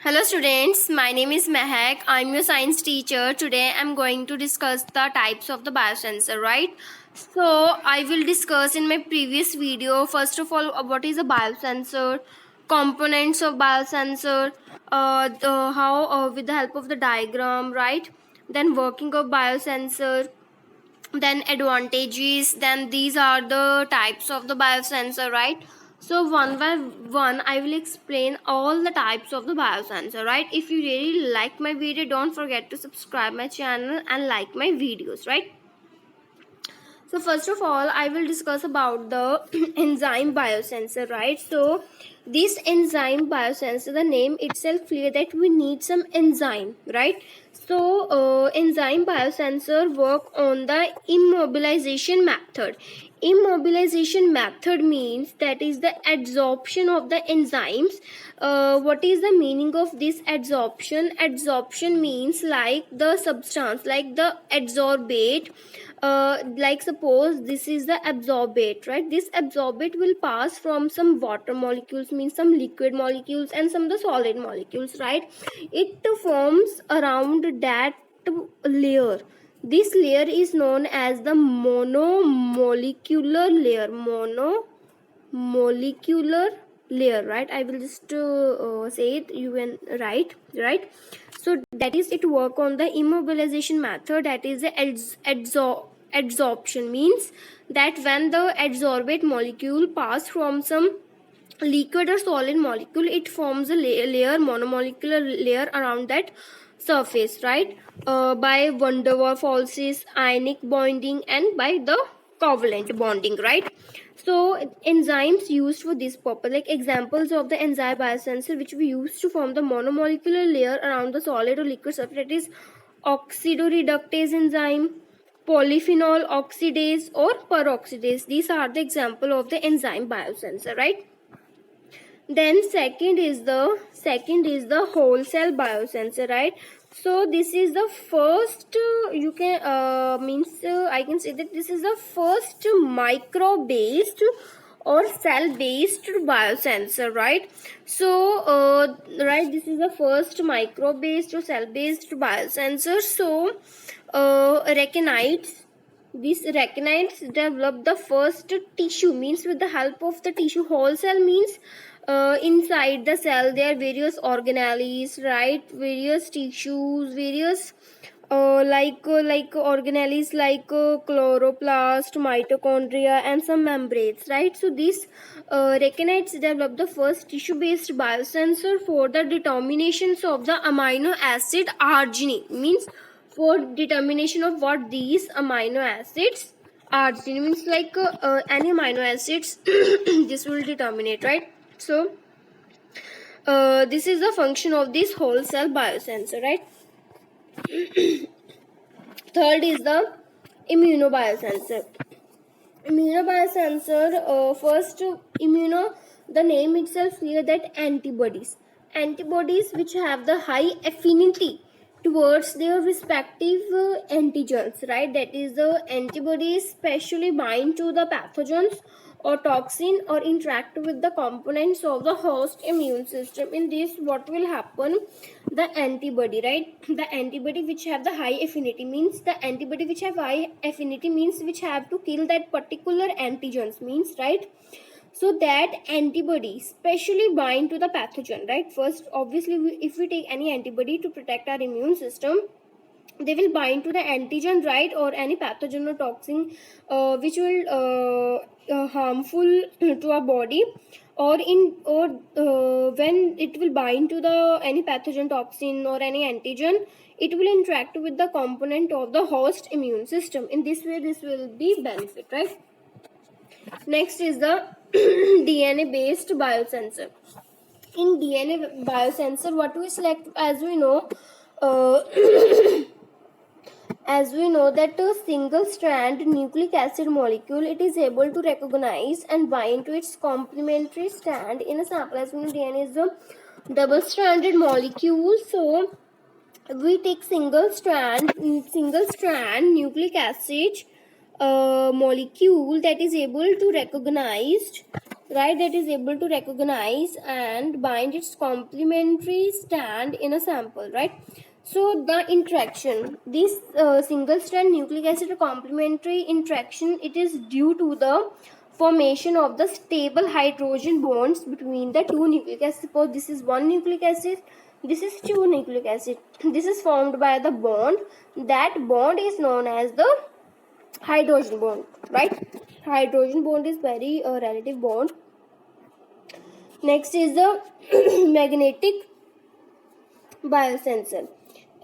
Hello students, my name is Mehak. I'm your science teacher. Today I'm going to discuss the types of the biosensor, right? So I will discuss in my previous video first of all what is a biosensor, components of biosensor, how with the help of the diagram, right? Then working of biosensor, then advantages, then these are the types of the biosensor, right? So one by one I will explain all the types of the biosensor, right? If you really like my video, don't forget to subscribe my channel and like my videos, right? So first of all I will discuss about the enzyme biosensor, right? So this enzyme biosensor, the name itself clear that we need some enzyme, right? So enzyme biosensor work on the immobilization method. Immobilization method means that is the adsorption of the enzymes. What is the meaning of this adsorption? Adsorption means like the substance, like the adsorbate, like suppose this is the absorbate, right? This absorbate will pass from some water molecules, means some liquid molecules, and some the solid molecules, right? It forms around that layer. This layer is known as the monomolecular layer. Monomolecular layer, right? I will just say it, you can write, right? So that is, it work on the immobilization method, that is the adsorption, means that when the adsorbate molecule pass from some liquid or solid molecule, it forms a layer, monomolecular layer around that surface, right? By van der Waals forces, ionic bonding, and by the covalent bonding, right? So enzymes used for this purpose, like examples of the enzyme biosensor which we use to form the monomolecular layer around the solid or liquid surface, that is oxidoreductase enzyme, polyphenol oxidase, or peroxidase. These are the example of the enzyme biosensor, right? Then second is the whole cell biosensor, right? So this is the first, you can I can say that this is the first micro based or cell based biosensor, right? So right, this is the first micro based or cell based biosensor. So Reconites, these Reconites developed the first tissue, means with the help of the tissue. Whole cell means inside the cell there are various organelles, right? Various tissues, various like organelles like chloroplast, mitochondria, and some membranes, right? So these Reconites developed the first tissue based biosensor for the determinations of the amino acid arginine, means for determination of what these amino acids are. Means like any amino acids this will determine, right? So this is the function of this whole cell biosensor, right? Third is the immunobiosensor. Immunobiosensor, first immuno, the name itself clear that antibodies which have the high affinity towards their respective antigens, right? That is, the antibodies specially bind to the pathogens or toxin or interact with the components of the host immune system. In this, what will happen? The antibody, right? The antibody which have the high affinity, means the antibody which have high affinity means which have to kill that particular antigens, means, right? So that antibody specially bind to the pathogen, right? First, obviously, if we take any antibody to protect our immune system, they will bind to the antigen, right? Or any pathogen or toxin which will harmful to our body, or when it will bind to the any pathogen, toxin, or any antigen, it will interact with the component of the host immune system. In this way, this will be benefit, right? Next is the DNA based biosensor. In DNA biosensor, what we select, as we know, uh, as we know that a single strand nucleic acid molecule, it is able to recognize and bind to its complementary strand in a sample. As we know, DNA is a double stranded molecule, so we take single strand nucleic acid molecule that is able to recognize right, that is able to recognize and bind its complementary strand in a sample, right? So the interaction, this single strand nucleic acid complementary interaction, it is due to the formation of the stable hydrogen bonds between the two nucleic acids. Suppose this is one nucleic acid, this is two nucleic acid. This is formed by the bond. That bond is known as the hydrogen bond, right? Hydrogen bond is very relative bond. Next is the magnetic biosensor.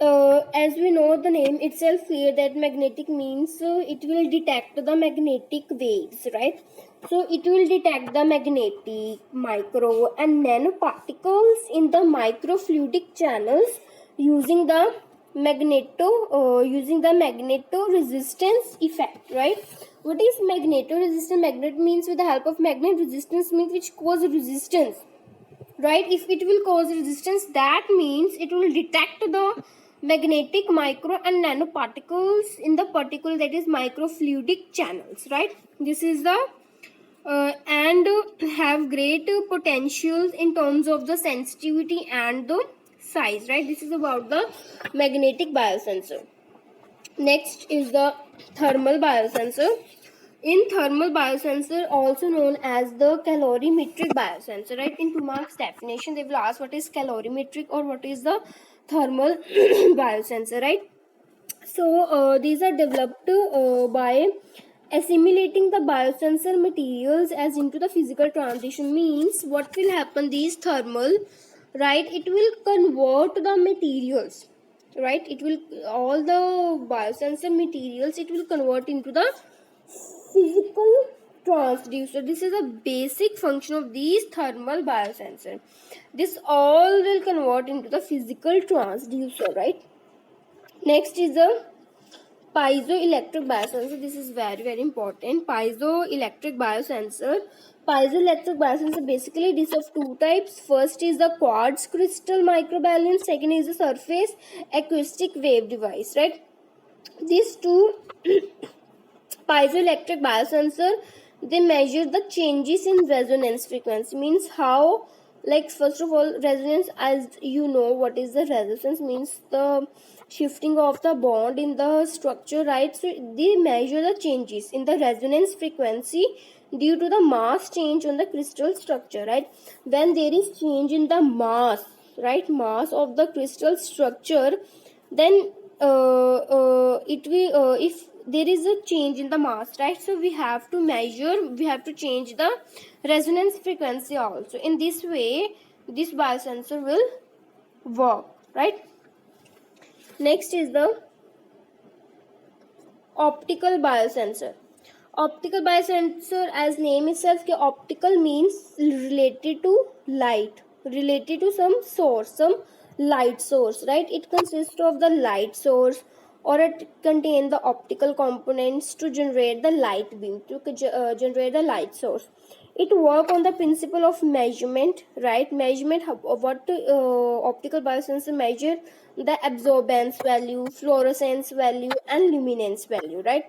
As we know, the name itself clear that magnetic means it will detect the magnetic waves, right? So it will detect the magnetic, micro and nanoparticles in the microfluidic channels using the magneto-resistance effect, right? What is magneto-resistance? Magnet means with the help of magnet, resistance means which cause resistance, right? If it will cause resistance, that means it will detect the magnetic, micro and nanoparticles in the particle, that is microfluidic channels, right? This is the and have great potentials in terms of the sensitivity and the size, right? This is about the magnetic biosensor. Next is the thermal biosensor. In thermal biosensor, also known as the calorimetric biosensor, right? In 2 marks definition, they will ask what is calorimetric or what is the thermal biosensor, right? So these are developed by assimilating the biosensor materials as into the physical transition. Means what will happen, these thermal, right, it will convert the materials, right? It will, all the biosensor materials, it will convert into the physical transducer. This is a basic function of these thermal biosensor. This all will convert into the physical transducer, right? Next is the piezoelectric biosensor. This is very important. Piezoelectric biosensor. Piezoelectric biosensor basically it is of two types. First is the quartz crystal microbalance. Second is the surface acoustic wave device, right? These two piezoelectric biosensor, they measure the changes in resonance frequency. Means how, like first of all, resonance, as you know what is the resonance, means the shifting of the bond in the structure, right? So they measure the changes in the resonance frequency due to the mass change on the crystal structure, right? When there is change in the mass, right, mass of the crystal structure, then it will if there is a change in the mass, right? So we have to measure, we have to change the resonance frequency also. In this way this biosensor will work, right? Next is the optical biosensor. Optical biosensor, as name itself, optical means related to light, related to some source, some light source, right? It consists of the light source, or it contains the optical components to generate the light beam, to generate the light source. It work on the principle of measurement, right? Measurement, what optical biosensor measure the absorbance value, fluorescence value and luminance value, right?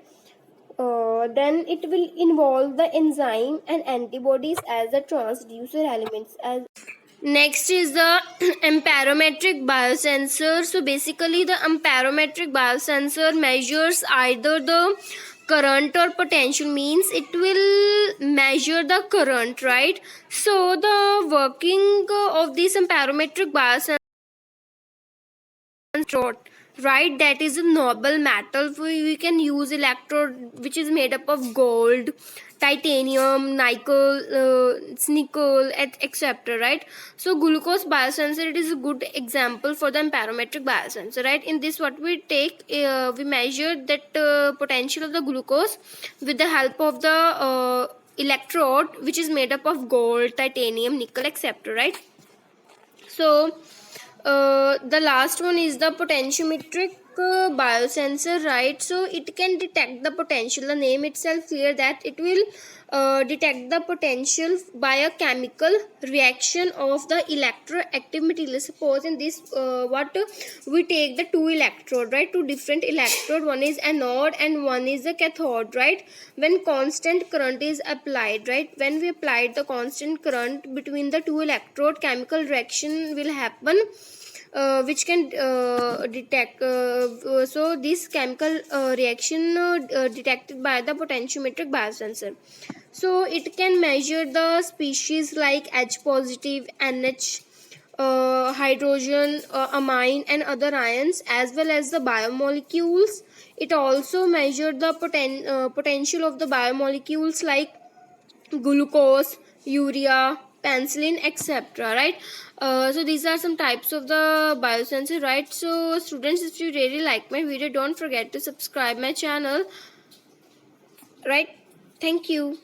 Then it will involve the enzyme and antibodies as the transducer elements. As next is the amperometric biosensor. So basically the amperometric biosensor measures either the current or potential, means it will measure the current, right? So the working of this amperometric biosensor, right, that is a noble metal. We can use electrode which is made up of gold, titanium, nickel, etc., right? So glucose biosensor, it is a good example for the amperometric biosensor, right? In this what we take, we measure that potential of the glucose with the help of the electrode which is made up of gold, titanium, nickel, etc., right? So the last one is the potentiometric biosensor, right? So it can detect the potential. The name itself clear that it will detect the potential by a chemical reaction of the electroactive material. Suppose in this what we take the two electrode, right, two different electrode, one is anode and one is a cathode, right. When constant current is applied, right, when we applied the constant current between the two electrode, chemical reaction will happen, which can detect so this chemical reaction detected by the potentiometric biosensor. So it can measure the species like H positive, NH, hydrogen, amine and other ions, as well as the biomolecules. It also measured the potential of the biomolecules like glucose, urea, penicillin, etc., right. So these are some types of the biosensor, right. So students, if you really like my video, don't forget to subscribe my channel, right. Thank you.